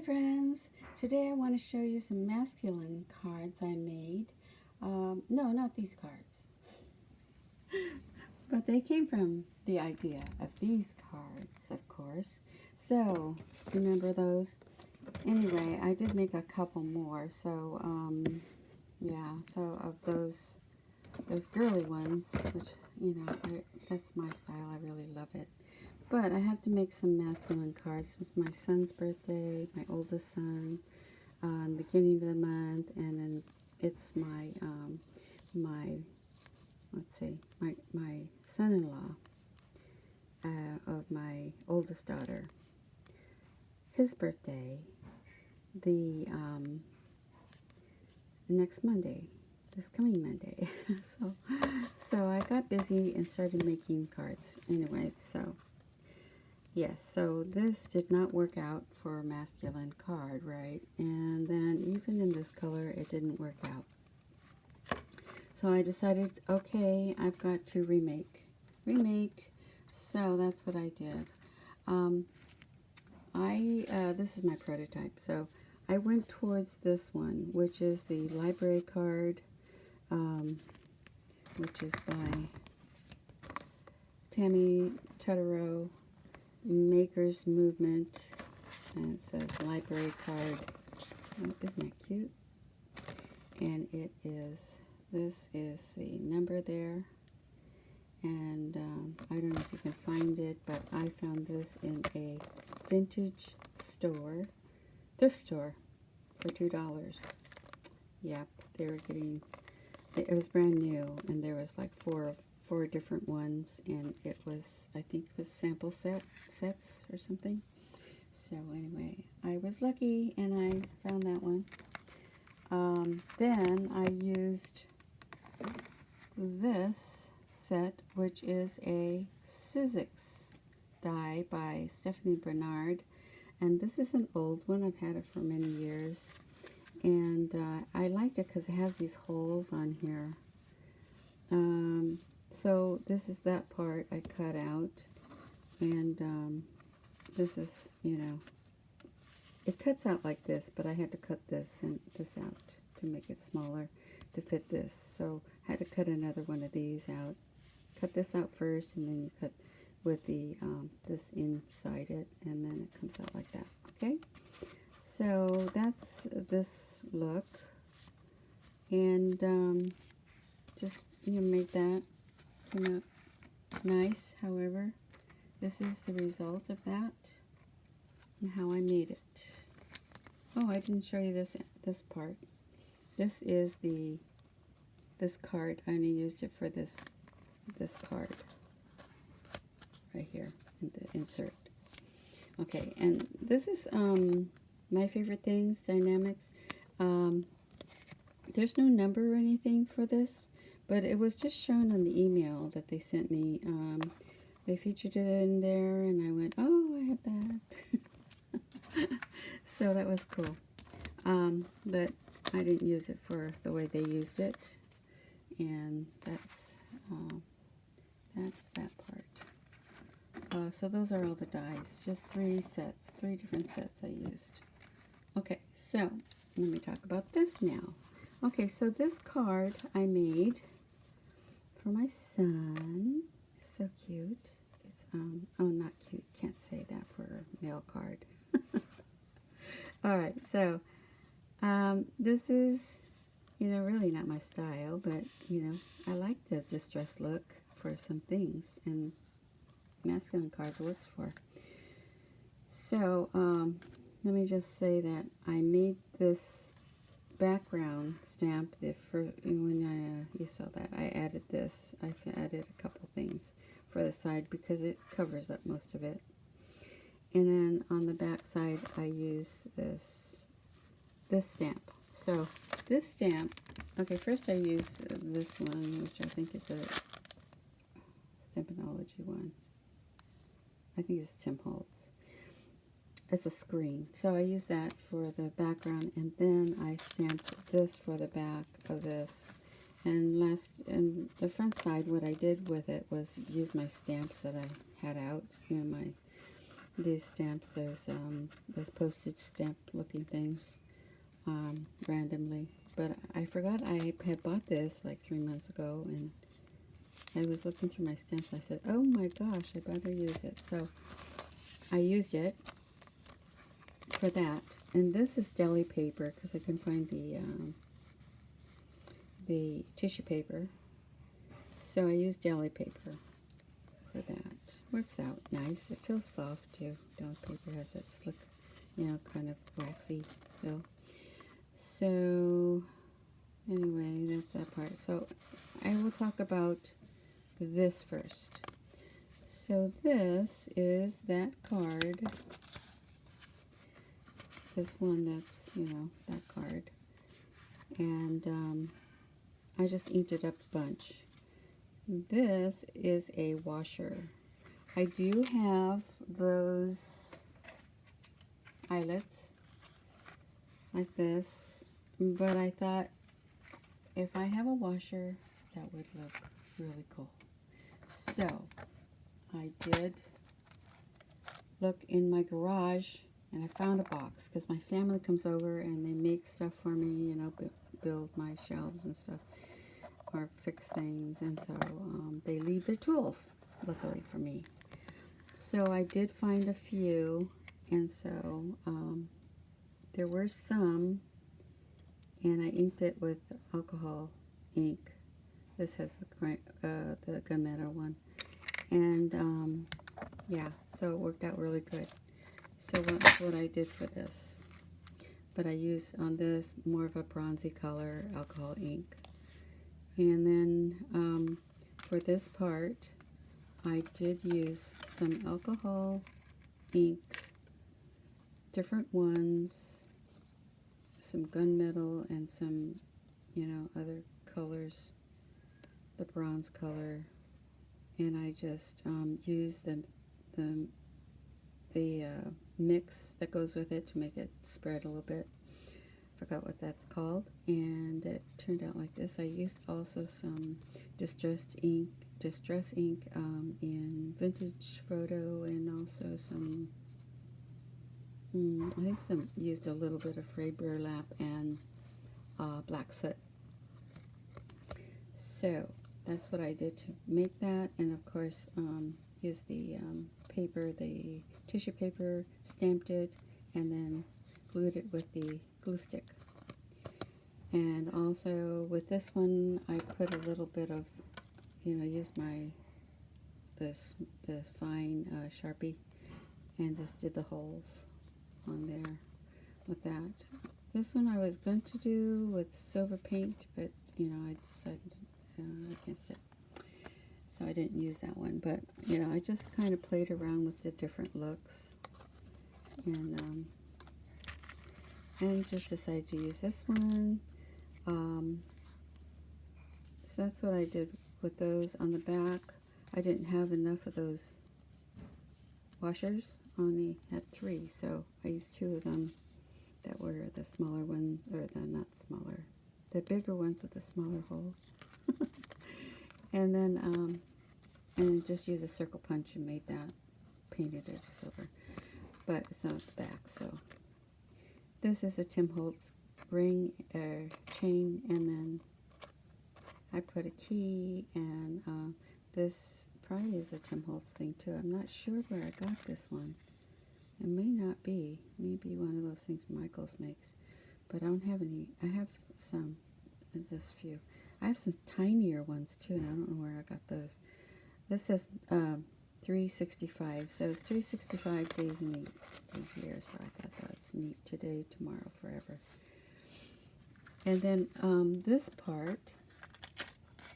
friends, today I want to show you some masculine cards I made. No, not these cards, but they came from the idea of these cards, of course. So, remember those? Anyway, I did make a couple more, so, yeah, so of those girly ones, which, that's my style, I really love it. But I have to make some masculine cards. It's my son's birthday, my oldest son, the beginning of the month, and then it's my my son-in-law of my oldest daughter. His birthday, the next Monday, this coming Monday. so I got busy and started making cards. Anyway, so. Yes, so this did not work out for a masculine card, right? And then even in this color, it didn't work out. So I decided, okay, I've got to remake. So that's what I did. This is my prototype. So I went towards this one, which is the library card, which is by Tammy Tutterow. Maker's Movement, and it says library card. Oh, isn't that cute? And this is the number there, and I don't know if you can find it, but I found this in a vintage store, thrift store, for $2. Yep, they were getting, it was brand new, and there was like four different ones, and it was, I think it was sample sets or something. So anyway, I was lucky and I found that one. Then I used this set, which is a Sizzix die by Stephanie Bernard, and this is an old one. I've had it for many years, and I liked it because it has these holes on here. So this is that part I cut out, and this is, it cuts out like this, but I had to cut this and this out to make it smaller to fit this. So I had to cut another one of these out. Cut this out first, and then you cut with the this inside it, and then it comes out like that. Okay, so that's this look, and just make that come out nice. However, this is the result of that and how I made it. Oh, I didn't show you this part. This is this card. I only used it for this card right here in the insert. Okay, and this is my favorite things, Dynamics. There's no number or anything for this, but it was just shown on the email that they sent me. They featured it in there, and I went, oh, I have that. So that was cool. But I didn't use it for the way they used it, and that's that part. So those are all the dies, just three different sets I used. Okay, so let me talk about this now. Okay, so this card I made for my son. So cute. It's oh, not cute. Can't say that for a mail card. All right, so this is, really not my style, but I like the distressed look for some things, and masculine cards works for. So let me just say that I made this background stamp when you saw that. I added this. I added a couple things for the side because it covers up most of it. And then on the back side, I use this stamp. So this stamp, okay, first I used this one, which I think is a Stampinology one. I think it's Tim Holtz. It's a screen. So I use that for the background, and then I stamped this for the back of this. And the front side, what I did with it was use my stamps that I had out, my these stamps. Those postage stamp looking things randomly. But I forgot I had bought this like 3 months ago, and I was looking through my stamps. I said, oh my gosh, I better use it. So I used it for that. And this is deli paper because I couldn't find the tissue paper. So I used deli paper for that. Works out nice. It feels soft too. Deli paper has that slick, you know, kind of waxy feel. So anyway, that's that part. So I will talk about this first. So this is that card. This one that's, you know, that card. And I just inked it up a bunch. This is a washer. I do have those eyelets like this, but I thought if I have a washer, that would look really cool. So I did look in my garage, and I found a box because my family comes over and they make stuff for me, you know, build my shelves and stuff, or fix things, and so they leave their tools, luckily for me. So I did find a few, and so there were some, and I inked it with alcohol ink. This has the gunmetal one, and yeah, so it worked out really good. So that's what I did for this. But I used on this more of a bronzy color alcohol ink. And then for this part, I did use some alcohol ink, different ones, some gunmetal, and some, you know, other colors, the bronze color. And I just used the mix that goes with it to make it spread a little bit. Forgot what that's called, and it turned out like this. I used also some distress ink in vintage photo, and also some I think used a little bit of frayed burlap and black soot. So that's what I did to make that, and of course used the paper, the tissue paper, stamped it, and then glued it with the glue stick. And also with this one, I put a little bit of, you know, used the fine Sharpie, and just did the holes on there with that. This one I was going to do with silver paint, but you know, I decided against it, so I didn't use that one. But you know, I just kind of played around with the different looks, and just decided to use this one. So that's what I did with those. On the back, I didn't have enough of those washers. I only had 3, so I used 2 of them that were the smaller one, or the not smaller, the bigger ones with the smaller hole. And then and just used a circle punch and made that, painted it silver, but it's not the back. So this is a Tim Holtz ring chain, and then I put a key, and this probably is a Tim Holtz thing too. I'm not sure where I got this one. It may not be. Maybe one of those things Michaels makes, but I don't have any. I have some, just a few. I have some tinier ones too, and I don't know where I got those. This says 365, so it's 365 days in a year, so I thought that's neat. Today, tomorrow, forever. And then this part,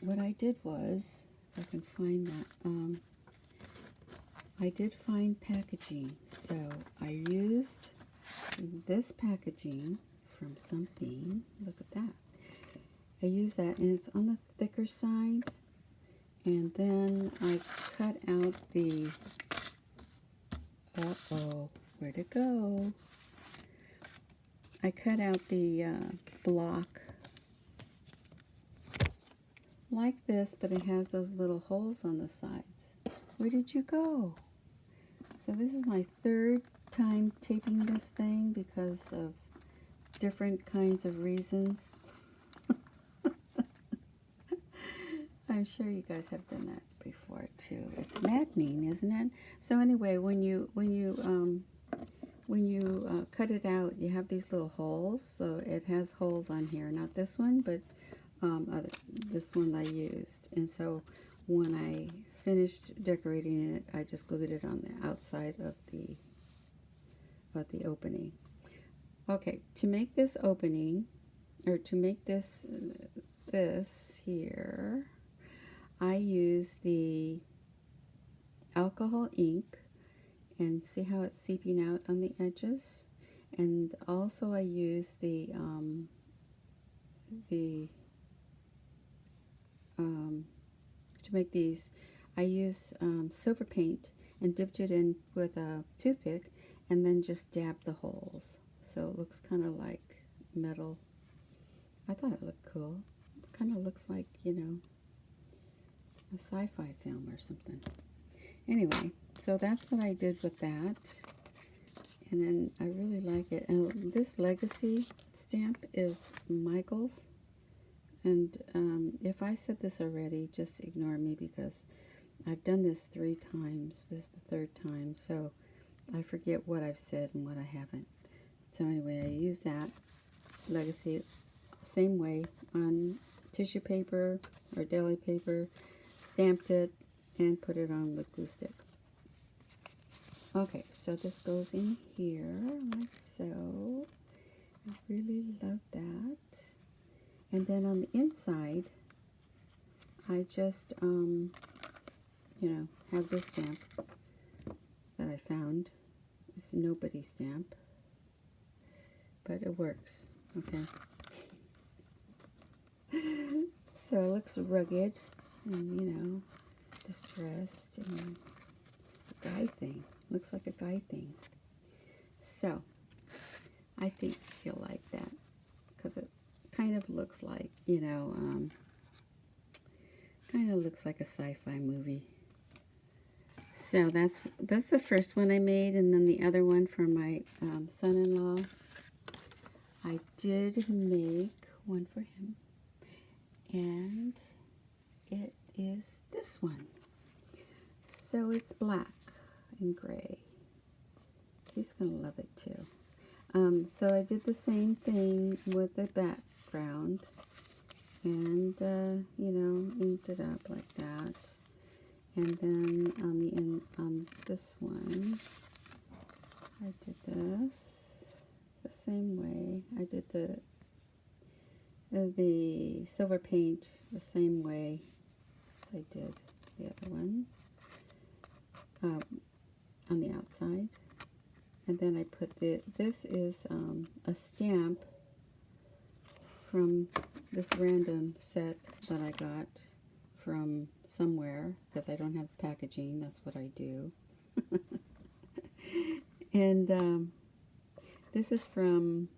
what I did was, if I can find that, I did find packaging. So I used this packaging from something. Look at that. I used that, and it's on the thicker side. And then I cut out the, where'd it go? I cut out the block like this, but it has those little holes on the sides. Where did you go? So this is my third time taping this thing because of different kinds of reasons. I'm sure you guys have done that before too. It's maddening, isn't it? So anyway, when you cut it out, you have these little holes. So it has holes on here, not this one, but this one I used. And so when I finished decorating it, I just glued it on the outside of the opening. Okay, to make this opening, or to make this here, I use the alcohol ink, and see how it's seeping out on the edges. And also I use to make these, I use silver paint and dipped it in with a toothpick and then just dabbed the holes. So it looks kind of like metal. I thought it looked cool. It kind of looks like, you know, a sci-fi film or something. Anyway, so that's what I did with that. And then I really like it. And this legacy stamp is Michael's. And if I said this already, just ignore me because I've done this 3 times. This is the 3rd time. So I forget what I've said and what I haven't. So anyway, I use that legacy same way on tissue paper or deli paper, stamped it, and put it on with glue stick. Okay, so this goes in here like so. I really love that. And then on the inside, I just, you know, have this stamp that I found. It's a nobody stamp, but it works, okay? So it looks rugged and, you know, distressed and a guy thing. Looks like a guy thing. So I think you'll like that because it kind of looks like, you know, kind of looks like a sci-fi movie. So that's the first one I made, and then the other one for my son-in-law. I did make one for him, and it is this one. So it's black and gray. He's gonna love it too. So I did the same thing with the background, and you know, inked it up like that. And then on this one, I did this the same way. I did the silver paint the same way as I did the other one on the outside. And then I put this is a stamp from this random set that I got from somewhere because I don't have packaging. That's what I do. And this is from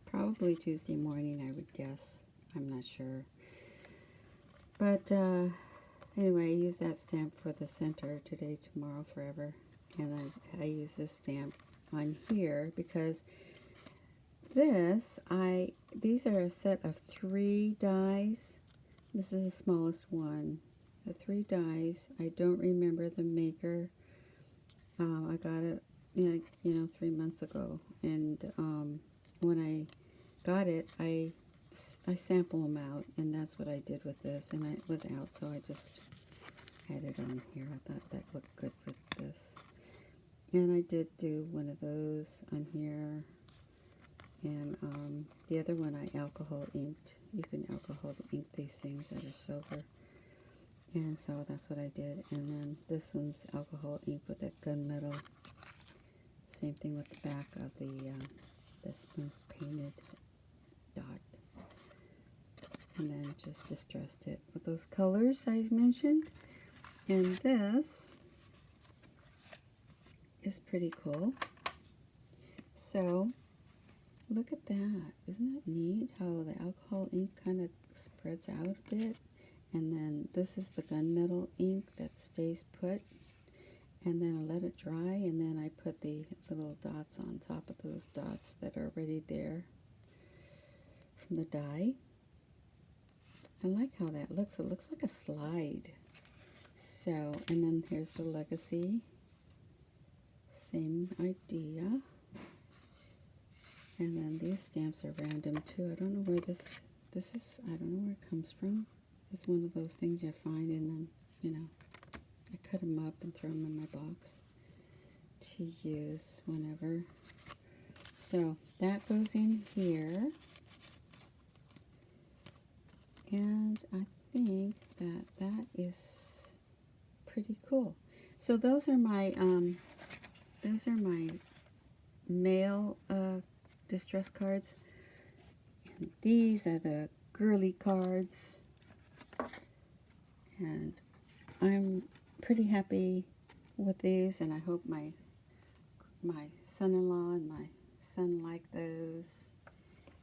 probably Tuesday morning, I would guess. I'm not sure. But anyway, I use that stamp for the center, today, tomorrow, forever. And I use this stamp on here because these are a set of 3 dies. This is the smallest one. The 3 dies. I don't remember the maker. I got it, you know, 3 months ago. And when I got it, I sample them out, and that's what I did with this. And it was out, so I just had it on here. I thought that looked good with this. And I did do one of those on here. And the other one I alcohol inked. You can alcohol ink these things that are silver. And so that's what I did. And then this one's alcohol ink with that gunmetal. Same thing with the back of this one painted dot. And then just distressed it with those colors I mentioned. And this is pretty cool. So look at that. Isn't that neat how the alcohol ink kind of spreads out a bit? And then this is the gunmetal ink that stays put. and then I let it dry, and then I put the little dots on top of those dots that are already there from the die. I like how that looks. It looks like a slide. So, and then here's the legacy. Same idea. And then these stamps are random too. I don't know where this is. I don't know where it comes from. It's one of those things you find, and then, you know, I cut them up and throw them in my box to use whenever. So that goes in here. And I think that that is pretty cool. So those are my mail distress cards. And these are the girly cards. And I'm pretty happy with these, and I hope my son-in-law and my son like those.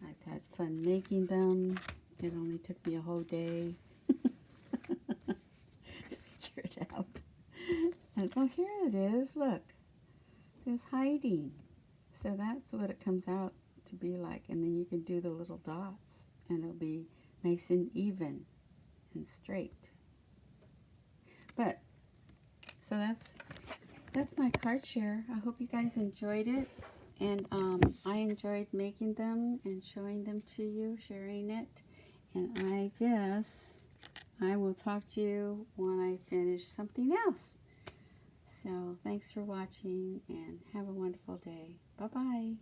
I've had fun making them. It only took me a whole day. Figure it out. And oh, here it is. Look, there's hiding. So that's what it comes out to be like. And then you can do the little dots, and it'll be nice and even and straight. But so that's my card share. I hope you guys enjoyed it, and I enjoyed making them and showing them to you, sharing it. And I guess I will talk to you when I finish something else. So thanks for watching, and have a wonderful day. Bye-bye.